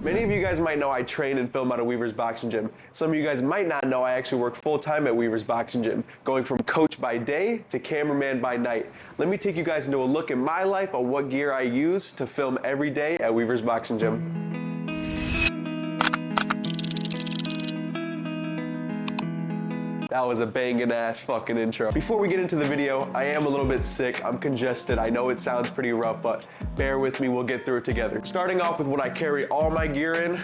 Many of you guys might know I train and film out of Weaver's Boxing Gym. Some of you guys might not know I actually work full-time at Weaver's Boxing Gym, going from coach by day to cameraman by night. Let me take you guys into a look in my life on what gear I use to film every day at Weaver's Boxing Gym. That was a banging ass fucking intro. Before we get into the video, I am a little bit sick. I'm congested. I know it sounds pretty rough, but bear with me, we'll get through it together. Starting off with what I carry all my gear in,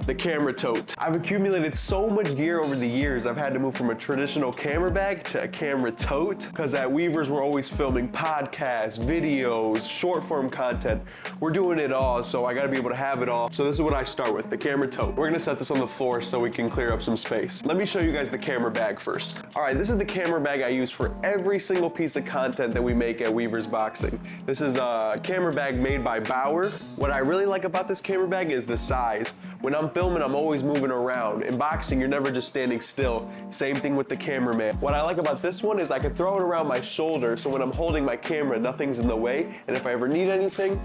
the camera tote. I've accumulated so much gear over the years, I've had to move from a traditional camera bag to a camera tote, because at Weaver's we're always filming podcasts, videos, short form content. We're doing it all, so I gotta be able to have it all. So this is what I start with, the camera tote. We're gonna set this on the floor so we can clear up some space. Let me show you guys the camera bag first. All right, this is the camera bag I use for every single piece of content that we make at Weaver's Boxing. This is a camera bag made by Bauer. What I really like about this camera bag is the size. When I'm filming, I'm always moving around. In boxing, you're never just standing still. Same thing with the cameraman. What I like about this one is I can throw it around my shoulder, so when I'm holding my camera, nothing's in the way, and if I ever need anything,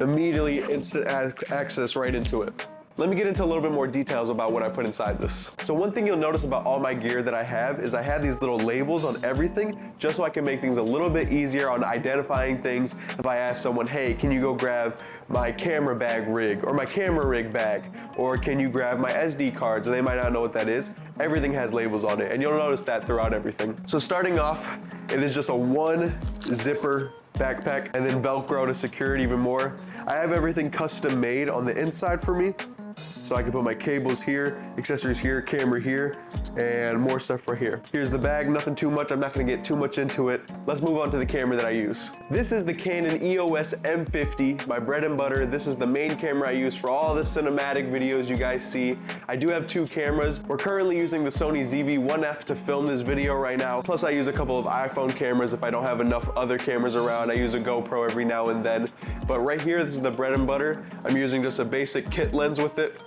immediately instant access right into it. Let me get into a little bit more details about what I put inside this. So one thing you'll notice about all my gear that I have is I have these little labels on everything just so I can make things a little bit easier on identifying things. If I ask someone, hey, can you go grab my camera bag rig or my camera rig bag? Or can you grab my SD cards? And they might not know what that is. Everything has labels on it, and you'll notice that throughout everything. So starting off, it is just a one zipper backpack and then Velcro to secure it even more. I have everything custom made on the inside for me. So I can put my cables here, accessories here, camera here, and more stuff right here. Here's the bag, nothing too much. I'm not gonna get too much into it. Let's move on to the camera that I use. This is the Canon EOS M50, my bread and butter. This is the main camera I use for all the cinematic videos you guys see. I do have two cameras. We're currently using the Sony ZV-1F to film this video right now. Plus I use a couple of iPhone cameras if I don't have enough other cameras around. I use a GoPro every now and then. But right here, this is the bread and butter. I'm using just a basic kit lens with it.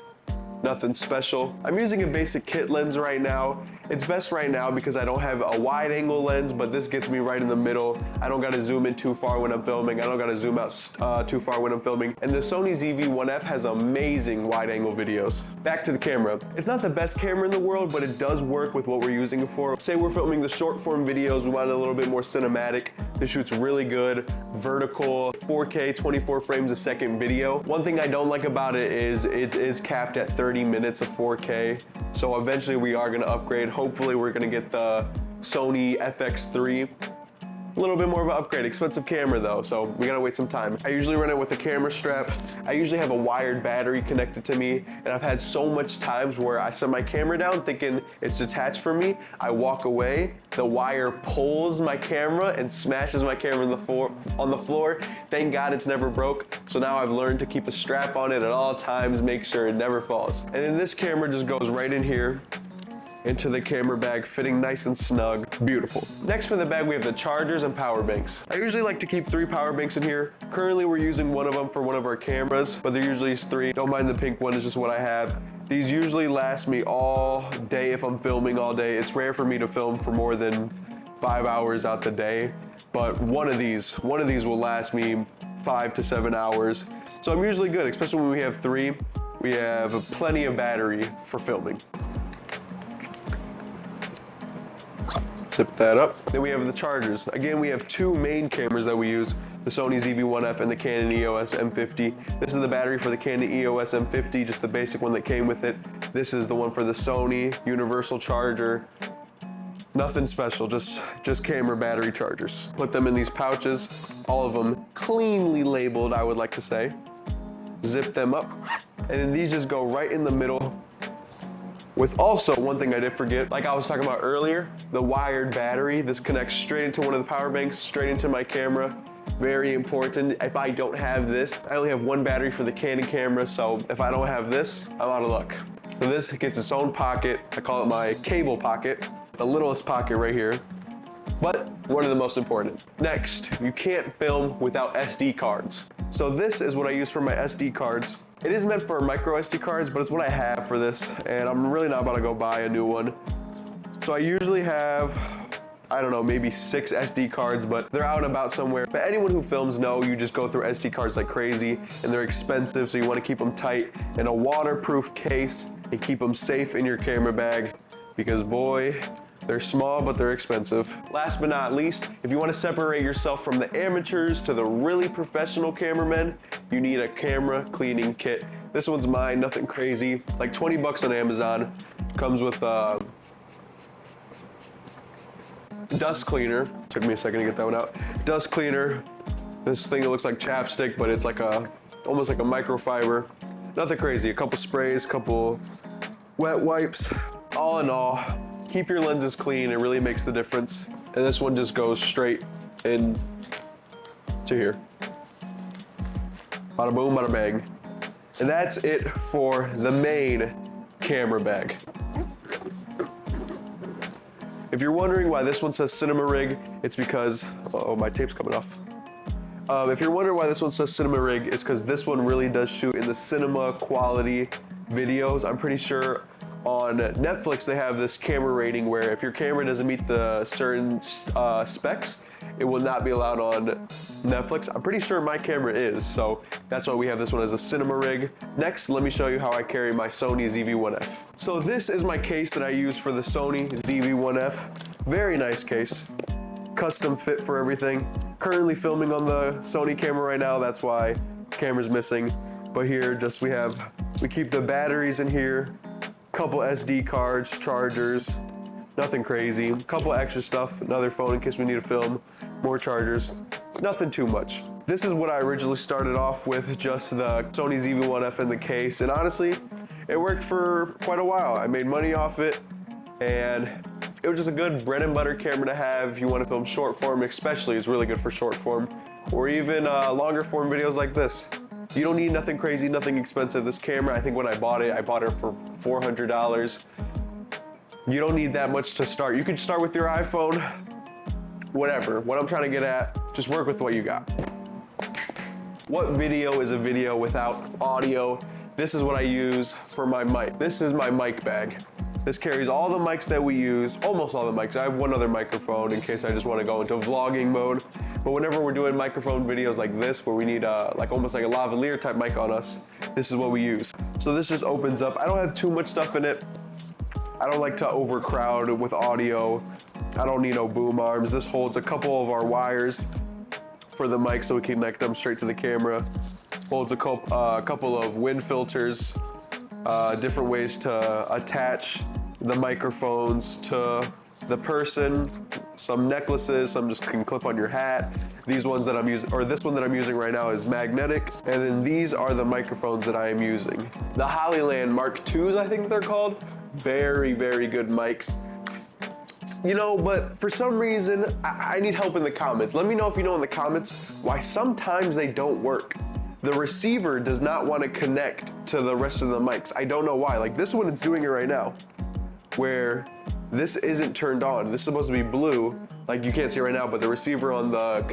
Nothing special. I'm using a basic kit lens right now. It's best right now because I don't have a wide angle lens, but this gets me right in the middle. I don't gotta zoom in too far when I'm filming. I don't gotta zoom out too far when I'm filming. And the Sony ZV-1F has amazing wide angle videos. Back to the camera. It's not the best camera in the world, but it does work with what we're using it for. Say we're filming the short form videos, we want a little bit more cinematic. This shoots really good, vertical, 4K, 24 frames a second video. One thing I don't like about it is capped at 30 minutes of 4K. So eventually we are gonna upgrade. Hopefully we're gonna get the Sony FX3. A little bit more of an upgrade, expensive camera though, so we gotta wait some time. I usually run it with a camera strap. I usually have a wired battery connected to me, and I've had so much times where I set my camera down thinking it's detached from me. I walk away, the wire pulls my camera and smashes my camera on the floor. Thank God it's never broke. So now I've learned to keep a strap on it at all times, make sure it never falls. And then this camera just goes right in here into the camera bag, fitting nice and snug. Beautiful. Next for the bag, we have the chargers and power banks. I usually like to keep 3 power banks in here. Currently, we're using one of them for one of our cameras, but there usually is 3. Don't mind the pink one, it's just what I have. These usually last me all day if I'm filming all day. It's rare for me to film for more than 5 hours out the day, but one of these will last me 5 to 7 hours. So I'm usually good, especially when we have 3. We have plenty of battery for filming. Zip that up. Then we have the chargers. Again, we have 2 main cameras that we use, the Sony ZV-1F and the Canon EOS M50. This is the battery for the Canon EOS M50, just the basic one that came with it. This is the one for the Sony universal charger. Nothing special, just camera battery chargers. Put them in these pouches, all of them cleanly labeled, I would like to say. Zip them up, and then these just go right in the middle. With also, one thing I did forget, like I was talking about earlier, the wired battery. This connects straight into one of the power banks, straight into my camera. Very important. If I don't have this, I only have 1 battery for the Canon camera, so if I don't have this, I'm out of luck. So this gets its own pocket. I call it my cable pocket, the littlest pocket right here, but one of the most important. Next, you can't film without SD cards. So this is what I use for my SD cards. It is meant for micro SD cards, but it's what I have for this, and I'm really not about to go buy a new one. So I usually have I don't know, maybe 6 SD cards, but they're out and about somewhere. But anyone who films know you just go through SD cards like crazy, and they're expensive, so you want to keep them tight in a waterproof case and keep them safe in your camera bag, because boy, they're small, but they're expensive. Last but not least, if you want to separate yourself from the amateurs to the really professional cameramen, you need a camera cleaning kit. This one's mine, nothing crazy, like 20 bucks on Amazon. Comes with dust cleaner. Took me a second to get that one out. Dust cleaner. This thing that looks like chapstick, but it's like almost like a microfiber. Nothing crazy. A couple sprays, couple wet wipes. All in all, keep your lenses clean. It really makes the difference. And this one just goes straight in to here. Bada boom, bada bang. And that's it for the main camera bag. If you're wondering why this one says Cinema Rig, it's because, oh, my tape's coming off. If you're wondering why this one says Cinema Rig, it's because this one really does shoot in the cinema quality videos. I'm pretty sure on Netflix they have this camera rating where if your camera doesn't meet the certain specs, it will not be allowed on Netflix. I'm pretty sure my camera is, so that's why we have this one as a Cinema Rig. Next, let me show you how I carry my Sony ZV-1F. So this is my case that I use for the Sony ZV-1F. Very nice case, custom fit for everything. Currently filming on the Sony camera right now, that's why the camera's missing. But here, we keep the batteries in here, couple SD cards, chargers, nothing crazy. Couple extra stuff, another phone in case we need to film, more chargers, nothing too much. This is what I originally started off with, just the Sony ZV-1F in the case, and honestly, it worked for quite a while. I made money off it, and it was just a good bread and butter camera to have if you want to film short form, especially. It's really good for short form, or even longer form videos like this. You don't need nothing crazy, nothing expensive. This camera, I think when I bought it for $400. You don't need that much to start. You could start with your iPhone, whatever. What I'm trying to get at, just work with what you got. What video is a video without audio? This is what I use for my mic. This is my mic bag. This carries all the mics that we use, almost all the mics. I have one other microphone in case I just want to go into vlogging mode. But whenever we're doing microphone videos like this, where we need almost like a lavalier type mic on us, this is what we use. So this just opens up. I don't have too much stuff in it. I don't like to overcrowd with audio. I don't need no boom arms. This holds a couple of our wires for the mic so we can connect them straight to the camera. Holds a couple of wind filters, different ways to attach the microphones to the person, some necklaces, some just can clip on your hat. These ones that I'm using, or this one that I'm using right now is magnetic. And then these are the microphones that I am using. The Hollyland Mark IIs, I think they're called. Very, very good mics. You know, but for some reason, I need help in the comments. Let me know if you know in the comments why sometimes they don't work. The receiver does not want to connect to the rest of the mics. I don't know why. Like this one, it's doing it right now, where this isn't turned on. This is supposed to be blue, like you can't see it right now, but the receiver on the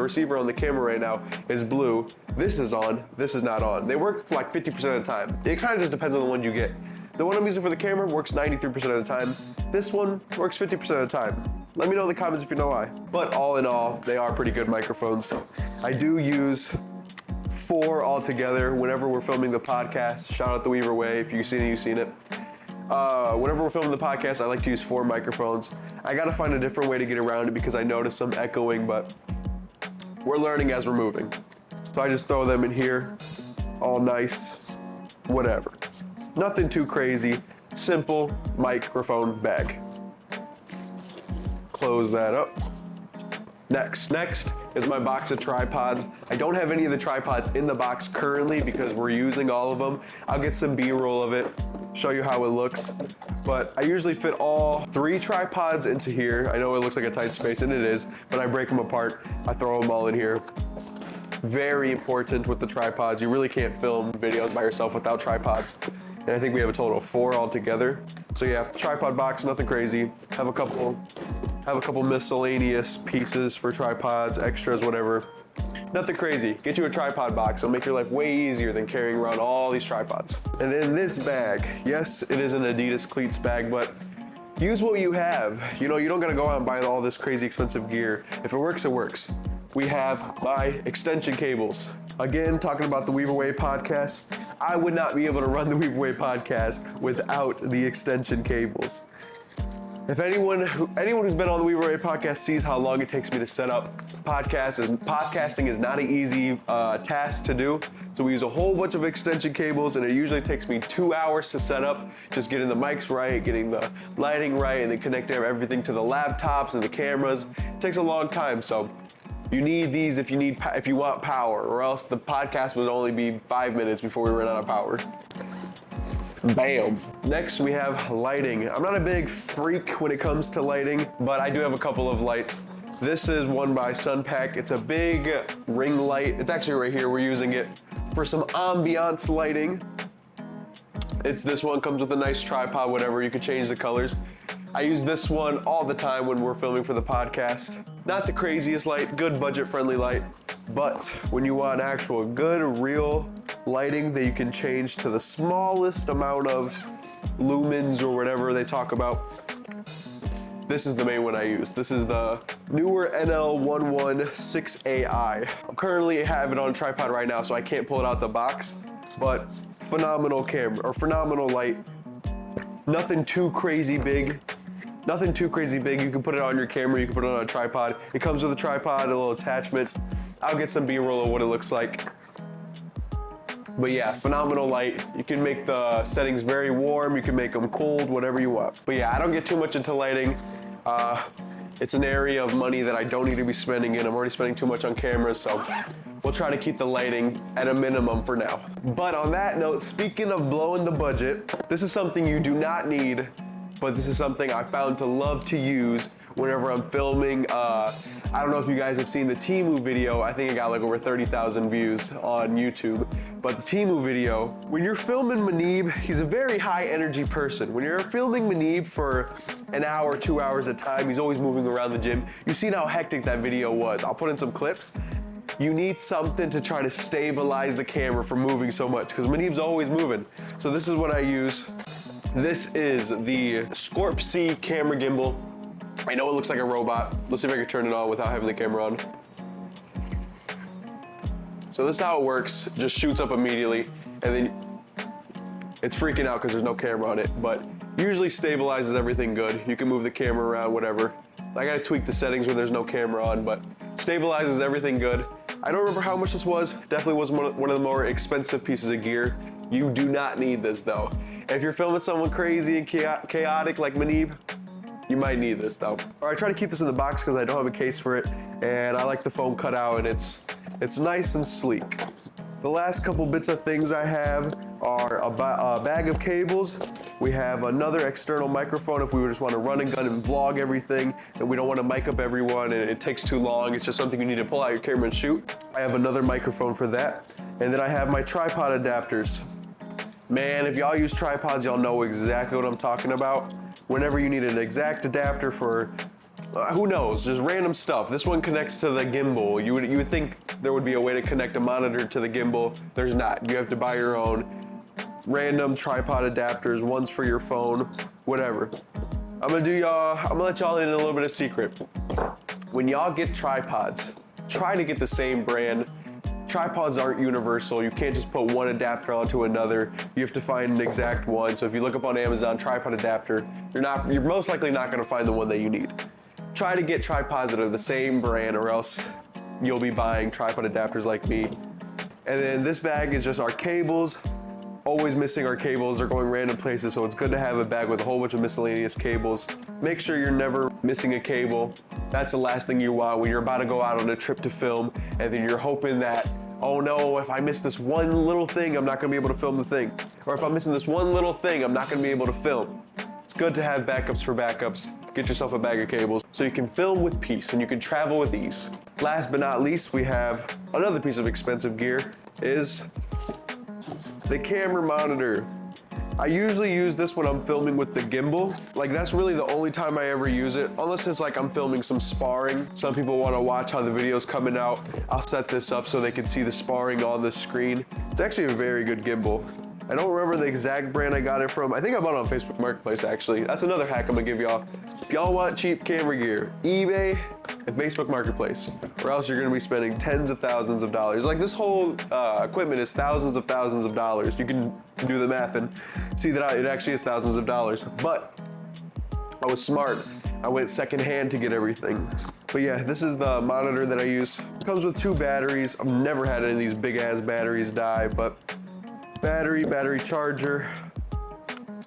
receiver on the camera right now is blue. This is on, this is not on. They work like 50% of the time. It kind of just depends on the one you get. The one I'm using for the camera works 93% of the time. This one works 50% of the time. Let me know in the comments if you know why. But all in all, they are pretty good microphones. I do use 4 altogether whenever we're filming the podcast. Shout out the Weaver Way. If you've seen it, you've seen it. Whenever we're filming the podcast, I like to use 4 microphones. I gotta find a different way to get around it because I noticed some echoing, but we're learning as we're moving. So I just throw them in here, all nice, whatever. Nothing too crazy, simple microphone bag. Close that up. Next is my box of tripods. I don't have any of the tripods in the box currently because we're using all of them. I'll get some B-roll of it, show you how it looks. But I usually fit all 3 tripods into here. I know it looks like a tight space, and it is, but I break them apart. I throw them all in here. Very important with the tripods. You really can't film videos by yourself without tripods. And I think we have a total of 4 altogether. So yeah, tripod box, nothing crazy. Have a couple miscellaneous pieces for tripods, extras, whatever. Nothing crazy. Get you a tripod box. It'll make your life way easier than carrying around all these tripods. And then this bag. Yes, it is an Adidas cleats bag, but use what you have. You know, you don't gotta go out and buy all this crazy expensive gear. If it works, it works. We have my extension cables. Again, talking about the Weave Away podcast, I would not be able to run the Weave Away podcast without the extension cables. If anyone who's been on the Weave Away podcast sees how long it takes me to set up podcasting is not an easy task to do. So we use a whole bunch of extension cables, and it usually takes me 2 hours to set up, just getting the mics right, getting the lighting right, and then connecting everything to the laptops and the cameras. It takes a long time, so you need these if you want power, or else the podcast would only be 5 minutes before we run out of power. Bam. Next we have lighting. I'm not a big freak when it comes to lighting, but I do have a couple of lights. This is one by Sunpack. It's a big ring light. It's actually right here. We're using it for some ambiance lighting. It's this one, comes with a nice tripod, whatever. You can change the colors. I use this one all the time when we're filming for the podcast. Not the craziest light, good budget-friendly light, but when you want actual good, real lighting that you can change to the smallest amount of lumens or whatever they talk about, this is the main one I use. This is the newer NL116AI. I'm currently have it on a tripod right now, so I can't pull it out the box, but phenomenal camera, or phenomenal light. Nothing too crazy big. Nothing too crazy big. You can put it on your camera, you can put it on a tripod. It comes with a tripod, a little attachment. I'll get some B-roll of what it looks like. But yeah, phenomenal light. You can make the settings very warm, you can make them cold, whatever you want. But yeah, I don't get too much into lighting. It's an area of money that I don't need to be spending in. I'm already spending too much on cameras, so we'll try to keep the lighting at a minimum for now. But on that note, speaking of blowing the budget, this is something you do not need, but this is something I found to love to use whenever I'm filming. I don't know if you guys have seen the Temu video. I think it got like over 30,000 views on YouTube. But the Temu video, when you're filming Manib, he's a very high energy person. When you're filming Manib for an hour, 2 hours at a time, he's always moving around the gym. You've seen how hectic that video was. I'll put in some clips. You need something to try to stabilize the camera from moving so much, because Manib's always moving. So this is what I use. This is the Scorp C camera gimbal. I know it looks like a robot. Let's see if I can turn it on without having the camera on. So this is how it works. It just shoots up immediately, and then it's freaking out because there's no camera on it, but usually stabilizes everything good. You can move the camera around, whatever. I gotta tweak the settings when there's no camera on, but stabilizes everything good. I don't remember how much this was. Definitely was one of the more expensive pieces of gear. You do not need this though. If you're filming someone crazy and chaotic like Manib, you might need this though. All right, I try to keep this in the box because I don't have a case for it, and I like the foam cutout, and it's nice and sleek. The last couple bits of things I have are a bag of cables. We have another external microphone if we just want to run and gun and vlog everything, and we don't want to mic up everyone and it takes too long. It's just something you need to pull out your camera and shoot. I have another microphone for that. And then I have my tripod adapters. Man, if y'all use tripods, y'all know exactly what I'm talking about. Whenever you need an exact adapter for, who knows, just random stuff. This one connects to the gimbal. You would think there would be a way to connect a monitor to the gimbal. There's not. You have to buy your own random tripod adapters. One's for your phone, whatever. I'm gonna let y'all in a little bit of secret. When y'all get tripods, try to get the same brand. Tripods aren't universal. You can't just put one adapter onto another. You have to find an exact one. So if you look up on Amazon tripod adapter, you're most likely not gonna find the one that you need. Try to get tripods that are the same brand, or else you'll be buying tripod adapters like me. And then this bag is just our cables. Always missing our cables. They're going random places, so it's good to have a bag with a whole bunch of miscellaneous cables. Make sure you're never missing a cable. That's the last thing you want when you're about to go out on a trip to film, and then you're hoping that, oh no, if I miss this one little thing, I'm not gonna be able to film the thing. Or if I'm missing this one little thing, I'm not gonna be able to film. It's good to have backups for backups. Get yourself a bag of cables so you can film with peace and you can travel with ease. Last but not least, we have another piece of expensive gear, is the camera monitor. I usually use this when I'm filming with the gimbal. Like, that's really the only time I ever use it, unless it's like I'm filming some sparring. Some people want to watch how the video's coming out. I'll set this up so they can see the sparring on the screen. It's actually a very good gimbal. I don't remember the exact brand I got it from. I think I bought it on Facebook Marketplace, actually. That's another hack I'm gonna give y'all. If y'all want cheap camera gear, eBay and Facebook Marketplace, or else you're gonna be spending tens of thousands of dollars. Like this whole equipment is thousands of dollars. You can do the math and see that it actually is thousands of dollars. But I was smart. I went secondhand to get everything. But yeah, this is the monitor that I use. It comes with 2 batteries. I've never had any of these big ass batteries die, but battery charger.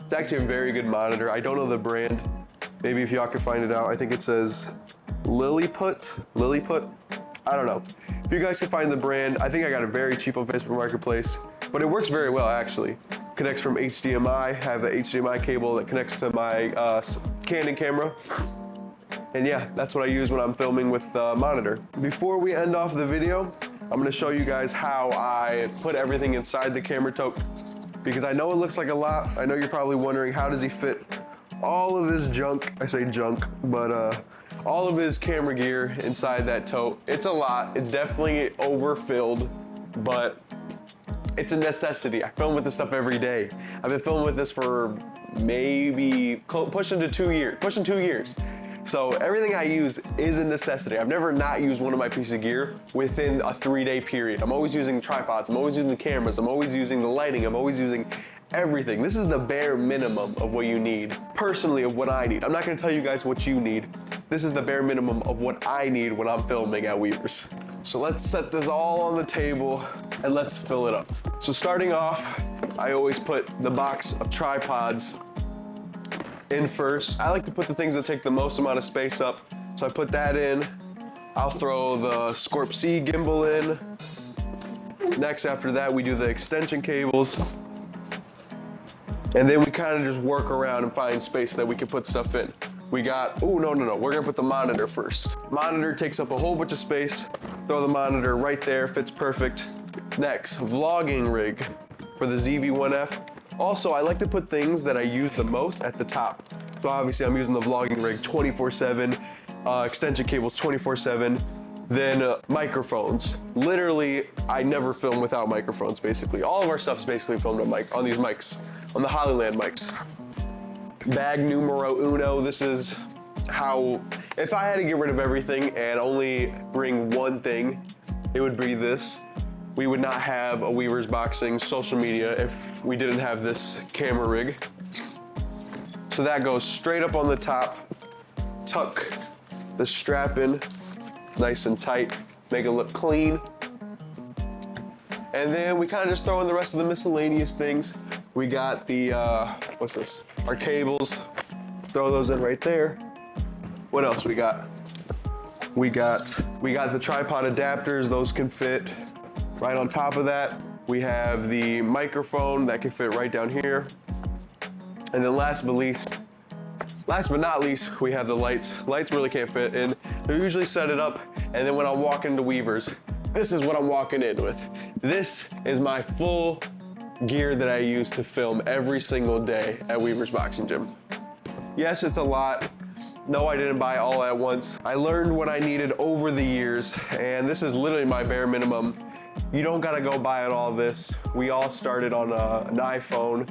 It's actually a very good monitor. I don't know the brand. Maybe if y'all could find it out. I think it says Lilliput. I don't know. If you guys can find the brand, I think I got it very cheap on Facebook Marketplace, but it works very well actually. Connects from HDMI. I have a HDMI cable that connects to my Canon camera. And yeah, that's what I use when I'm filming with the monitor. Before we end off the video, I'm gonna show you guys how I put everything inside the camera tote, because I know it looks like a lot. I know you're probably wondering, how does he fit all of his junk? I say junk, but all of his camera gear inside that tote. It's a lot. It's definitely overfilled, but it's a necessity. I film with this stuff every day. I've been filming with this for maybe pushing 2 years. So everything I use is a necessity. I've never not used one of my pieces of gear within a 3-day period. I'm always using tripods, I'm always using the cameras, I'm always using the lighting, I'm always using everything. This is the bare minimum of what you need. Personally, of what I need. I'm not gonna tell you guys what you need. This is the bare minimum of what I need when I'm filming at Weavers. So let's set this all on the table and let's fill it up. So starting off, I always put the box of tripods in first. I like to put the things that take the most amount of space up. So I put that in. I'll throw the Scorp C gimbal in. Next, after that, we do the extension cables. And then we kind of just work around and find space that we can put stuff in. We got, oh, no. We're gonna put the monitor first. Monitor takes up a whole bunch of space. Throw the monitor right there, fits perfect. Next, vlogging rig for the ZV-1F. Also, I like to put things that I use the most at the top. So obviously I'm using the vlogging rig 24/7, extension cables 24/7, then microphones. Literally, I never film without microphones, basically. All of our stuff's basically filmed on these mics, on the Hollyland mics. Bag numero uno, this is how, if I had to get rid of everything and only bring one thing, it would be this. We would not have a Weavers Boxing social media if we didn't have this camera rig. So that goes straight up on the top. Tuck the strap in nice and tight, make it look clean. And then we kind of just throw in the rest of the miscellaneous things. We got the, what's this? Our cables, throw those in right there. What else we got? We got the tripod adapters, those can fit right on top of that. We have the microphone that can fit right down here. And then last but not least, we have the lights. Lights really can't fit in. They usually set it up, and then when I walk into Weavers, this is what I'm walking in with. This is my full gear that I use to film every single day at Weavers Boxing Gym. Yes, it's a lot. No, I didn't buy all at once. I learned what I needed over the years, and this is literally my bare minimum. You don't gotta go buy it all this. We all started on an iPhone,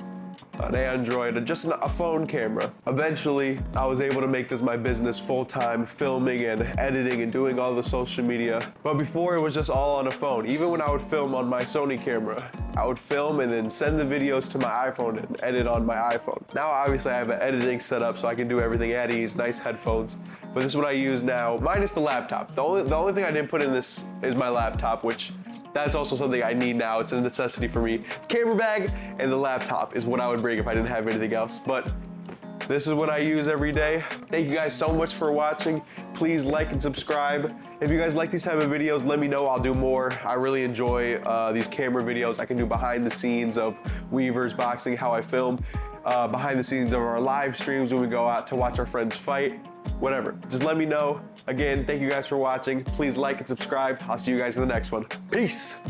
an Android, just a phone camera. Eventually, I was able to make this my business full-time, filming and editing and doing all the social media. But before, it was just all on a phone. Even when I would film on my Sony camera, I would film and then send the videos to my iPhone and edit on my iPhone. Now, obviously, I have an editing setup so I can do everything at ease, nice headphones. But this is what I use now, minus the laptop. The only thing I didn't put in this is my laptop, which that's also something I need now. It's a necessity for me. Camera bag and the laptop is what I would bring if I didn't have anything else. But this is what I use every day. Thank you guys so much for watching. Please like and subscribe. If you guys like these type of videos, let me know. I'll do more. I really enjoy these camera videos. I can do behind the scenes of Weavers Boxing, how I film, behind the scenes of our live streams when we go out to watch our friends fight. Whatever, just let me know. Again, thank you guys for watching. Please like and subscribe. I'll see you guys in the next one. Peace.